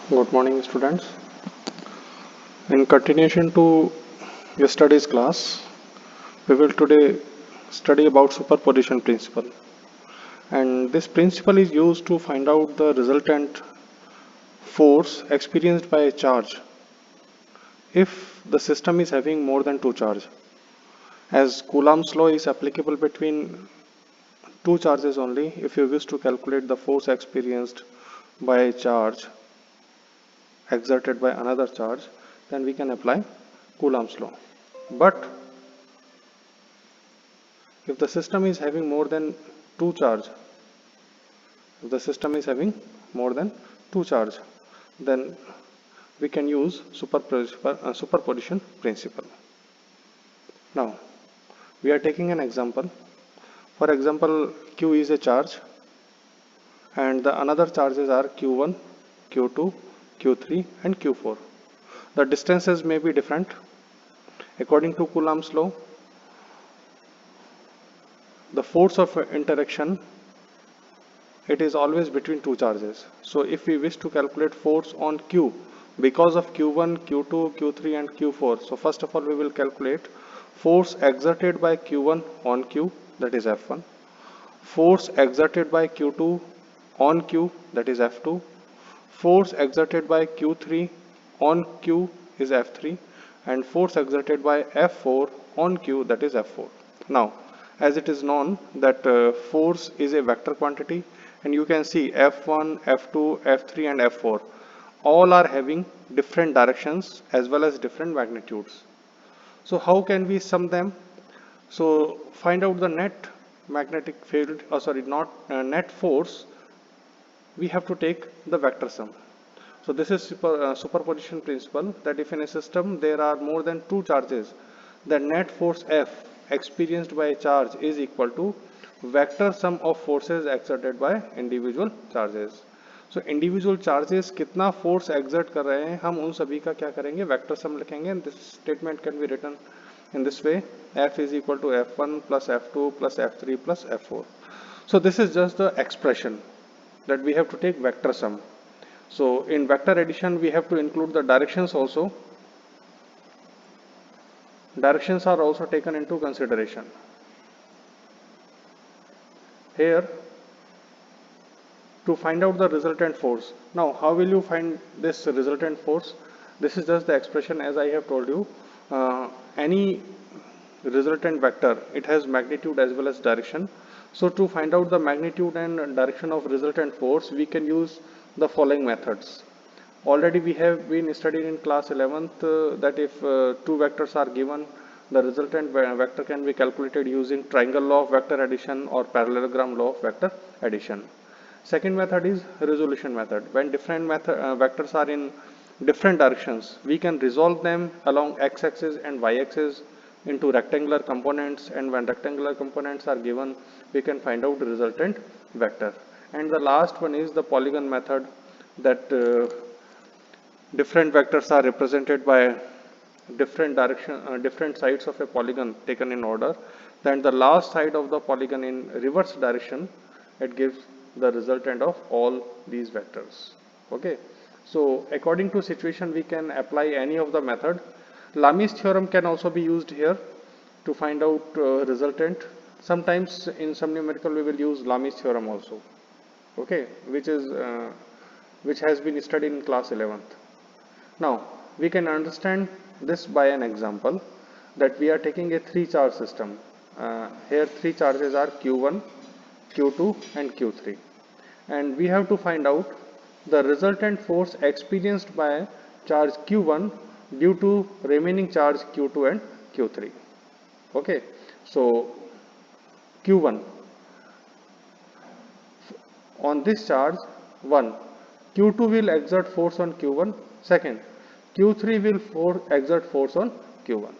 Good morning, students. In continuation to yesterday's class, we will today study about superposition principle. And this principle is used to find out the resultant force experienced by a charge if the system is having more than two charges. As Coulomb's law is applicable between two charges only, if you wish to calculate the force experienced by a charge exerted by another charge, then we can apply Coulomb's law. But if the system is having more than two charge, if the system is having more than two charge, then we can use superposition principle. Now, we are taking an example. For example, Q is a charge and the another charges are Q1, Q2, Q3 and Q4. The distances may be different. According to Coulomb's law, the force of interaction, it is always between two charges. So if we wish to calculate force on Q because of Q1, Q2, Q3 and Q4, so first of all we will calculate force exerted by Q1 on Q, that is F1, force exerted by Q2 on Q, that is F2, force exerted by Q3 on Q is F3, and force exerted by F4 on Q, that is F4. Now, as it is known that force is a vector quantity, and you can see F1, F2, F3 and F4 all are having different directions as well as different magnitudes. So how can we sum them? So find out the net magnetic field, net force. We have to take the vector sum. So this is superposition principle, that if in a system there are more than two charges, the net force F experienced by a charge is equal to vector sum of forces exerted by individual charges. So individual charges कितना force exert कर रहे हैं, हम उन सभी का क्या करेंगे, vector sum लिखेंगे. And this statement can be written in this way: F is equal to F1 plus F2 plus F3 plus F4. So this is just the expression that we have to take vector sum. So in vector addition we have to include the directions also. Directions are also taken into consideration. Here, to find out the resultant force. Now, how will you find this resultant force? This is just the expression as I have told you. Any resultant vector, it has magnitude as well as direction. So to find out the magnitude and direction of resultant force, we can use the following methods. Already we have been studying in class 11th that if two vectors are given, the resultant vector can be calculated using triangle law of vector addition or parallelogram law of vector addition. Second method is resolution method. When different vectors are in different directions, we can resolve them along x-axis and y-axis into rectangular components, and when rectangular components are given, we can find out the resultant vector. And the last one is the polygon method, that different vectors are represented by different sides of a polygon taken in order. Then the last side of the polygon in reverse direction, it gives the resultant of all these vectors. Okay, so according to situation we can apply any of the method. Lami's theorem can also be used here to find out resultant. Sometimes in some numerical we will use Lami's theorem also. Okay, which has been studied in class 11th. Now we can understand this by an example, that we are taking a three charge system. Here three charges are Q1, Q2 and Q3, and we have to find out the resultant force experienced by charge Q1 due to remaining charge Q2 and Q3. Okay, so Q1, on this charge 1, Q2 will exert force on Q1. Second, Q3 will exert force on Q1.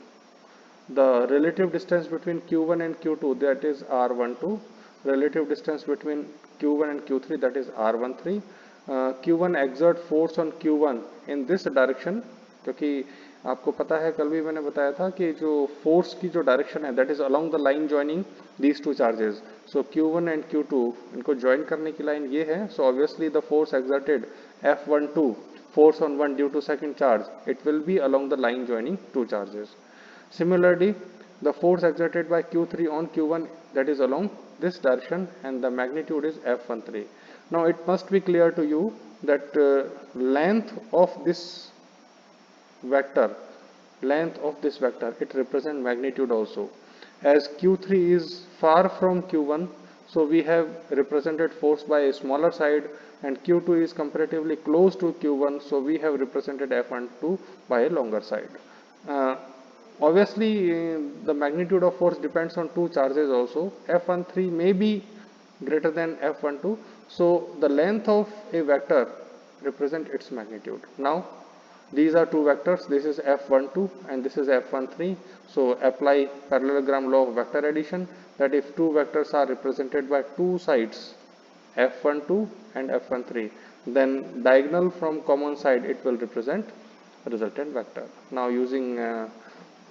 The relative distance between Q1 and Q2, that is R12. Relative distance between Q1 and Q3, that is R13. Q1 exert force on Q1 in this direction, क्योंकि आपको पता है कल भी मैंने बताया था कि जो फोर्स की जो डायरेक्शन है that is along the line joining these two charges. So Q1 and Q2 इनको ज्वाइन करने की लाइन ये है. So obviously the force exerted F12 force on one due to second charge, it will be along the line joining two charges. Similarly, the force exerted by Q3 on Q1, that is along this direction, and the magnitude is F13. Now it must be clear to you that length of this vector, it represents magnitude also. As Q3 is far from Q1, so we have represented force by a smaller side, and Q2 is comparatively close to Q1, so we have represented F12 by a longer side. Obviously, the magnitude of force depends on two charges also. F13 may be greater than F12, so the length of a vector represents its magnitude. Now, these are two vectors, this is F12 and this is F13. So apply parallelogram law of vector addition, that if two vectors are represented by two sides, F12 and F13, then diagonal from common side it will represent resultant vector. Now using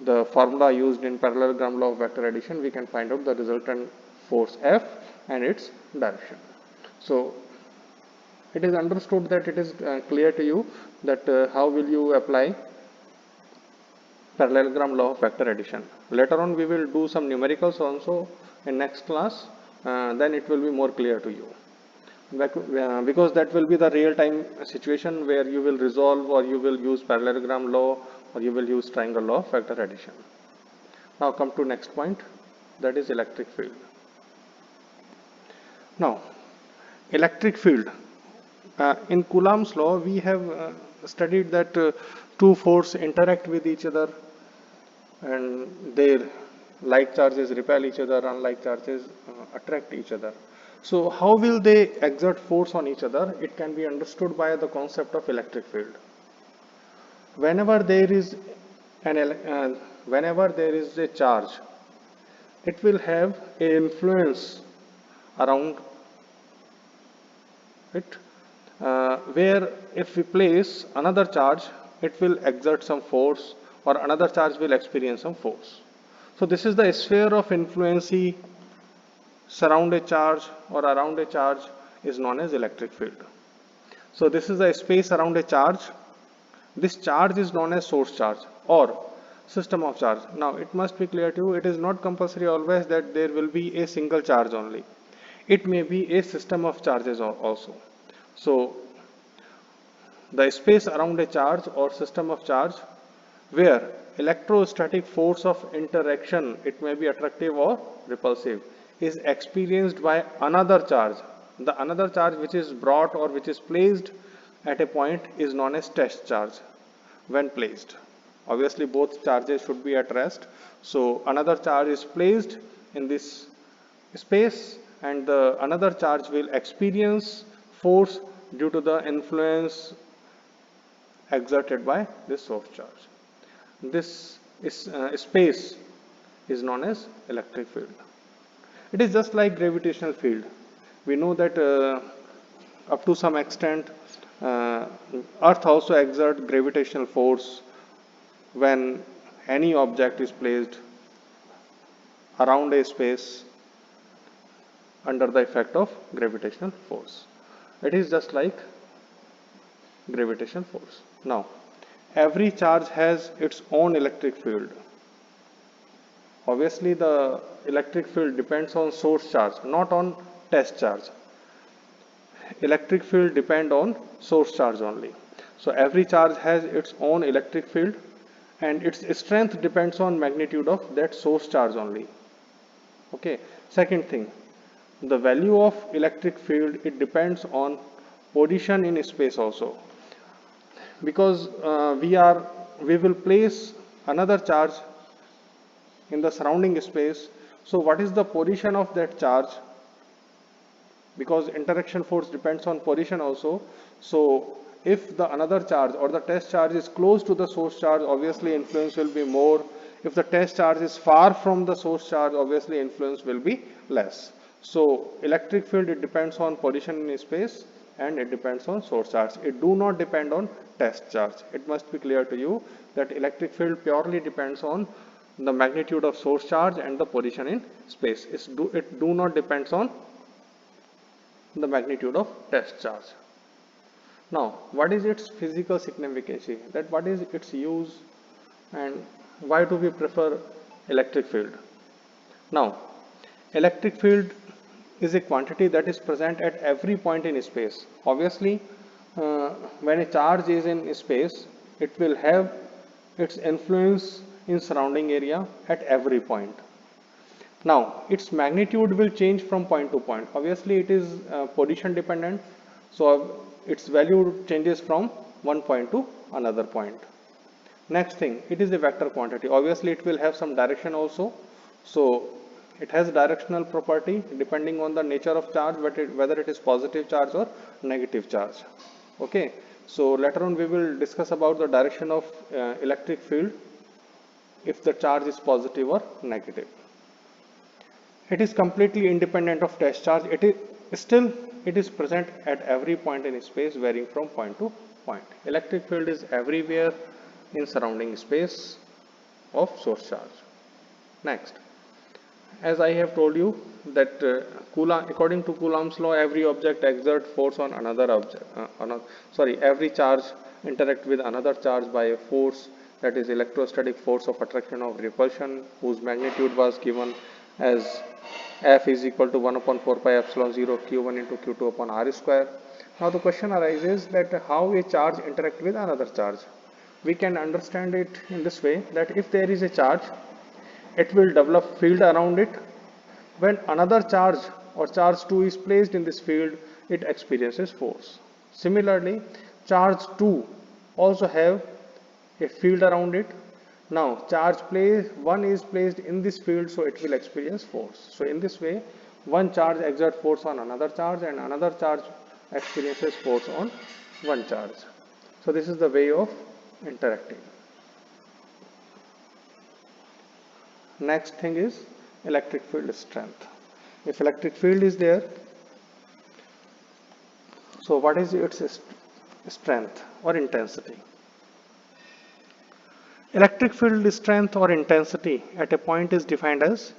the formula used in parallelogram law of vector addition, we can find out the resultant force F and its direction. So it is understood that it is clear to you that how will you apply parallelogram law of vector addition. Later on we will do some numericals also in next class, then it will be more clear to you. Because that will be the real time situation where you will resolve, or you will use parallelogram law, or you will use triangle law of vector addition. Now come to next point, that is electric field. Now electric field, in Coulomb's law we have studied that two forces interact with each other and their like charges repel each other, unlike charges attract each other. So how will they exert force on each other? It can be understood by the concept of electric field. Whenever there is a charge, it will have an influence around it, where if we place another charge, it will exert some force, or another charge will experience some force. So this is the sphere of influence surround a charge or around a charge is known as electric field. So this is a space around a charge. This charge is known as source charge or system of charge. Now it must be clear to you, it is not compulsory always that there will be a single charge only. It may be a system of charges also. So the space around a charge or system of charge where electrostatic force of interaction, it may be attractive or repulsive, is experienced by another charge. The another charge which is brought or which is placed at a point is known as test charge when placed. Obviously both charges should be at rest. So another charge is placed in this space and the another charge will experience force due to the influence exerted by this source charge. This space is known as electric field. It is just like gravitational field. We know that up to some extent Earth also exerts gravitational force when any object is placed around a space under the effect of gravitational force. It is just like gravitational force. Now, every charge has its own electric field. Obviously, the electric field depends on source charge, not on test charge. Electric field depend on source charge only. So every charge has its own electric field and its strength depends on magnitude of that source charge only. Okay. Second thing, the value of electric field, it depends on position in space also. Because we will place another charge in the surrounding space. So what is the position of that charge? Because interaction force depends on position also. So if the another charge or the test charge is close to the source charge, obviously influence will be more. If the test charge is far from the source charge, obviously influence will be less. So electric field, it depends on position in space and it depends on source charge. It do not depend on test charge. It must be clear to you that electric field purely depends on the magnitude of source charge and the position in space. It do not depends on the magnitude of test charge. Now, what is its physical significance? That what is its use and why do we prefer electric field? Now, electric field is a quantity that is present at every point in space. Obviously, when a charge is in space, it will have its influence in surrounding area at every point. Now, its magnitude will change from point to point. Obviously, it is position dependent, so its value changes from one point to another point. Next thing, it is a vector quantity. Obviously, it will have some direction also. So, it has directional property depending on the nature of charge, whether it is positive charge or negative charge. Okay. So, later on we will discuss about the direction of electric field if the charge is positive or negative. It is completely independent of test charge. It is present at every point in space, varying from point to point. Electric field is everywhere in surrounding space of source charge. Next, as I have told you that according to Coulomb's law, every object exerts force on another object. Every charge interact with another charge by a force, that is electrostatic force of attraction or repulsion, whose magnitude was given as F is equal to 1 upon 4 pi epsilon 0 q1 into q2 upon r square. Now the question arises that how a charge interact with another charge. We can understand it in this way, that if there is a charge, it will develop field around it. When another charge or charge 2 is placed in this field, it experiences force. Similarly, charge 2 also have a field around it. Now, charge 1 is placed in this field, so it will experience force. So, in this way, one charge exerts force on another charge and another charge experiences force on one charge. So, this is the way of interacting. Next thing is electric field strength. If electric field is there, so what is its strength or intensity? Electric field strength or intensity at a point is defined as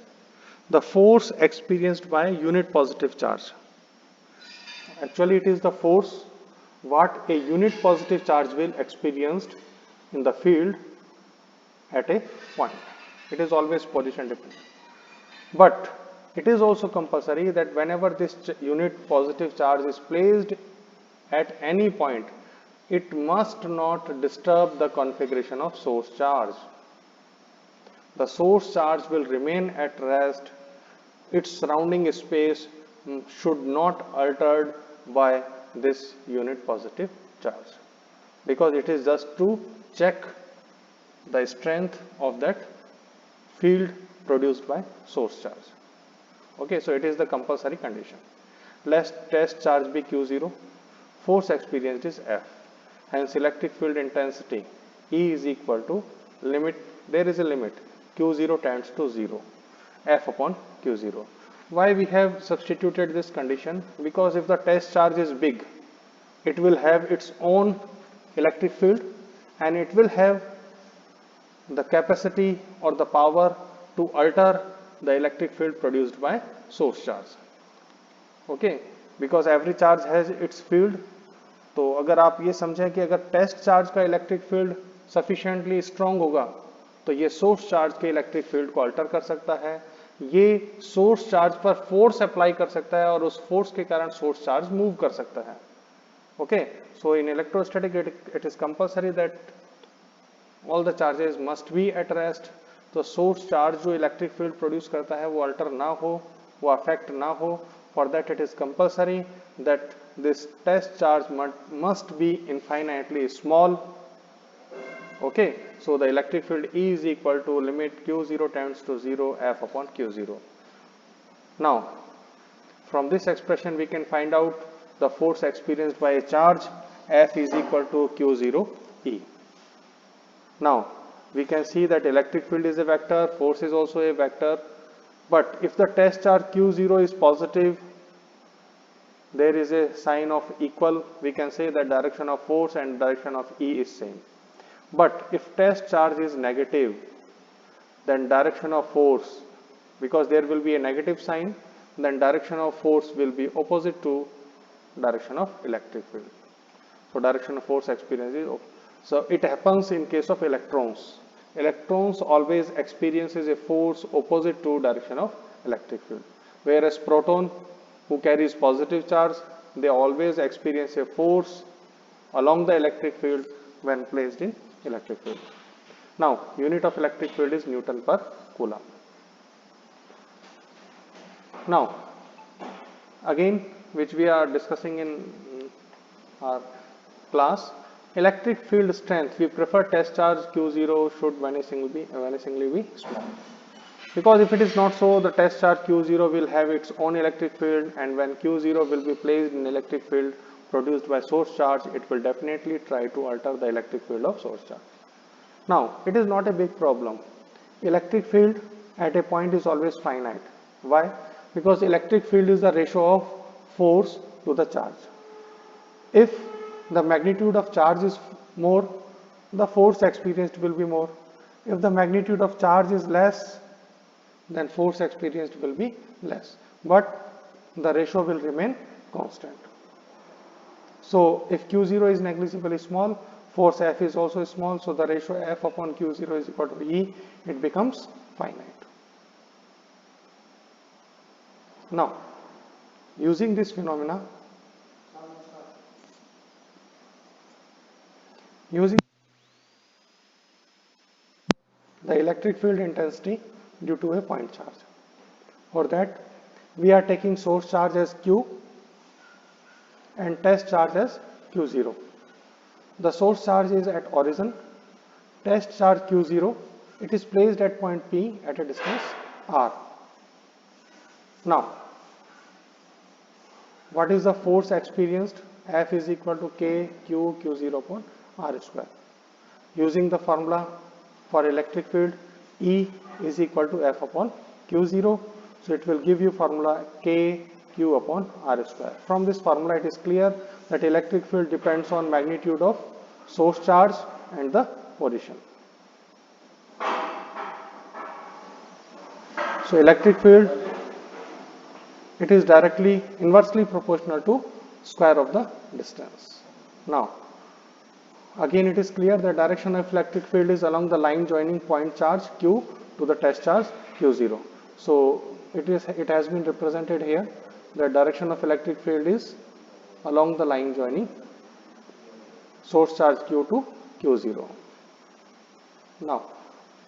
the force experienced by unit positive charge. Actually, it is the force what a unit positive charge will experience in the field at a point. It is always position dependent. But it is also compulsory that whenever this unit positive charge is placed at any point, it must not disturb the configuration of source charge. The source charge will remain at rest. Its surrounding space should not altered by this unit positive charge, because it is just to check the strength of that field produced by source charge. Okay, so it is the compulsory condition. Let test charge be Q0, force experienced is F. Hence, electric field intensity E is equal to limit, there is a limit, Q0 tends to 0, F upon Q0. Why we have substituted this condition? Because if the test charge is big, it will have its own electric field and it will have the capacity or the power to alter the electric field produced by source charge. Okay, because every charge has its field. तो अगर आप ये समझें कि अगर test charge का electric field sufficiently strong होगा तो ये सोर्स चार्ज के इलेक्ट्रिक फील्ड को अल्टर कर सकता है, ये सोर्स चार्ज पर फोर्स अप्लाई कर सकता है और उस फोर्स के कारण सोर्स चार्ज मूव कर सकता है. Okay, so in electrostatic it is compulsory that all the charges must be at rest. तो सोर्स चार्ज जो इलेक्ट्रिक फील्ड प्रोड्यूस करता है वो अल्टर ना हो, वो अफेक्ट ना हो. For that it is compulsory that this test charge must be infinitely small. Okay, so the electric field E is equal to limit Q0 tends to 0 F upon Q0. Now, from this expression we can find out the force experienced by a charge. F is equal to Q0 E. Now, we can see that electric field is a vector, force is also a vector, but if the test charge Q0 is positive, there is a sign of equal, we can say that direction of force and direction of E is same. But if test charge is negative, then direction of force, because there will be a negative sign, then direction of force will be opposite to direction of electric field. So direction of force experience is okay. So it happens in case of electrons. Electrons always experiences a force opposite to direction of electric field. Whereas proton who carries positive charge, they always experience a force along the electric field when placed in electric field. Now, unit of electric field is Newton per Coulomb. Now, again, which we are discussing in our class, electric field strength, we prefer test charge Q0 should vanishingly be small. Because if it is not so, the test charge Q0 will have its own electric field, and when Q0 will be placed in electric field produced by source charge, it will definitely try to alter the electric field of source charge. Now, it is not a big problem. Electric field at a point is always finite. Why? Because electric field is the ratio of force to the charge. If the magnitude of charge is more, the force experienced will be more. If the magnitude of charge is less, then force experienced will be less. But the ratio will remain constant. So if Q0 is negligibly small, force F is also small, so the ratio F upon Q0 is equal to E, it becomes finite. Now, using this phenomena, using the electric field intensity due to a point charge. For that, we are taking source charge as Q and test charge as Q0. The source charge is at origin, test charge Q0, it is placed at point P at a distance R. Now, what is the force experienced? F is equal to K Q Q0 upon R square. Using the formula for electric field, E is equal to F upon Q0. So it will give you formula K Q upon R square. From this formula, it is clear that electric field depends on magnitude of source charge and the position. So electric field, it is directly inversely proportional to square of the distance. Now, again it is clear the direction of electric field is along the line joining point charge Q to the test charge Q0. So it has been represented here. The direction of electric field is along the line joining source charge Q to Q0. Now,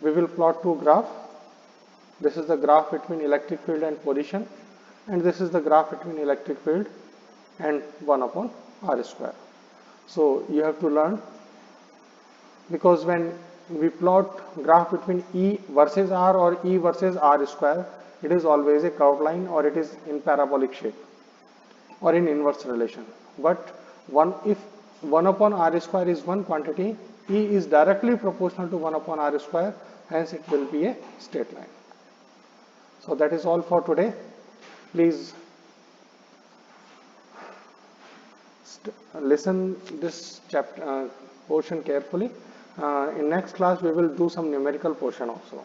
we will plot two graphs. This is the graph between electric field and position, and this is the graph between electric field and 1 upon R square. So you have to learn, because when we plot graph between E versus R or E versus R square, it is always a curved line or it is in parabolic shape or in inverse relation. But if 1 upon R square is one quantity, E is directly proportional to 1 upon R square, hence it will be a straight line. So that is all for today. Please listen this chapter portion carefully. In next class we will do some numerical portion also.